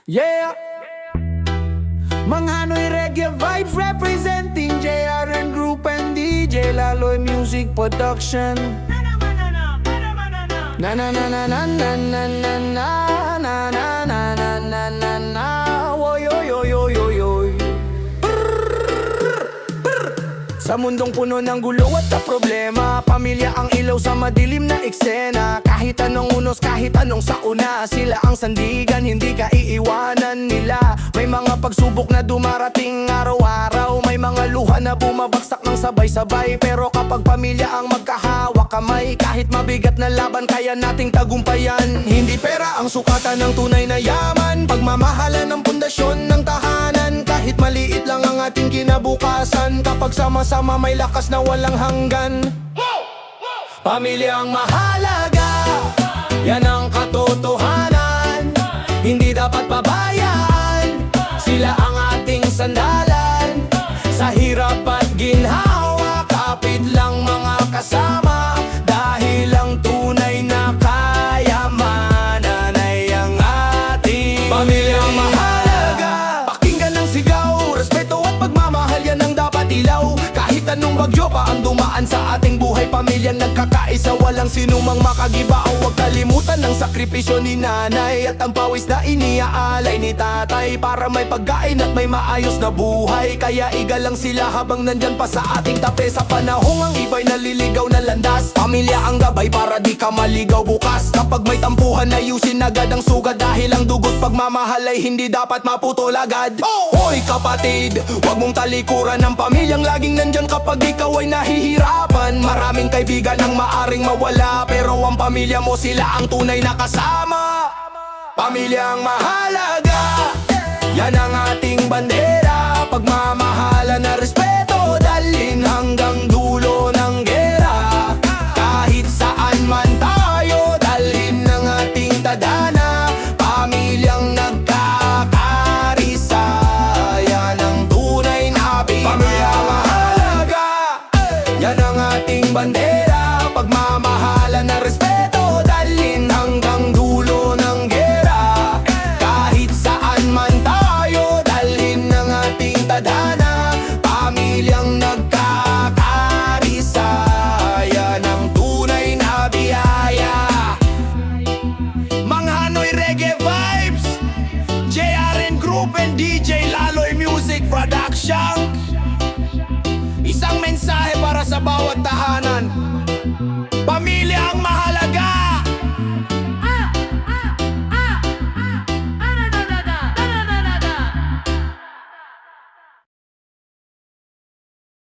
Yeah! Mga Hanoy Reggae Vibes representing JRN Group and DJ Laloy Music Production. Na na na na na na na na na na na na na na na na. Oy oy oy oy oy oy. Sa mundong puno ng gulo at na problema, pamilya ang ilaw sa madilim na eksena. Kahit anong unos, kahit anong sakuna, sila ang sandigan, hindi ka iiwanan nila. May mga pagsubok na dumarating araw-araw, may mga luha na bumabagsak ng sabay-sabay. Pero kapag pamilya ang magkahawak kamay, kahit mabigat na laban, kaya nating tagumpayan. Hindi pera ang sukatan ng tunay na yaman, pagmamahalan ng pundasyon ng tahanan. Kahit maliit lang ang ating kinabukasan, kapag sama-sama may lakas na walang hanggan. Pamilya ang mahalaga, yan ang katotohanan. Hindi dapat pabayaan, sila ang ating sandalan. Sa hirap at ginhawa, kapit lang mga kasama. Dahil ang tunay na kayamanan ay ang ating pamilya ang mahalaga. Pakinggan ng sigaw, respeto at pagmamahal, yan ang dapat ilaw. Kahit anong bagyo pa ang dumaan sa ating buhay, pamilya nagkakaisa, walang sinumang makagiba. Huwag kalimutan ng sakripisyo ni nanay at ang pawis na iniaalay ni tatay, para may pagkain at may maayos na buhay. Kaya igalang sila habang nandyan pa sa ating tape. Sa panahong ang iba'y naliligaw na landas, pamilya ang gabay para di ka maligaw bukas. Kapag may tampuhan, ayusin agad ang sugat, dahil ang dugot pagmamahal ay hindi dapat maputol agad. Hoy kapatid, huwag mong talikuran ng pamilyang laging nandyan kapag ikaw ay nahihirapan. Maraming kaibigan ang maaring mawala, pero ang pamilya mo, sila ang tunay na kasama. Pamilya ang mahalaga, yan ang ating bandera. Pagmamahalan na respeto, dalhin hanggang dulo ng gera. Kahit saan man tayo, dalhin ng ating tadhana. Pamilyang nagkakarisa, yan ang tunay na Pilipinas. Pamilya ang mahalaga, yan ang ating bandera. Pagmamahalan na respeto, dalhin hanggang dulo ng gera. Kahit saan man tayo, dalhin ng ating tadhana. Pamilyang nagkakarisa, yan ang tunay na biyaya. Mga Hanoy Reggae Vibes, JRN Group and DJ Laloy Music Production. Isang mensahe para sa bawat tahanan, pamilya ang mahalaga.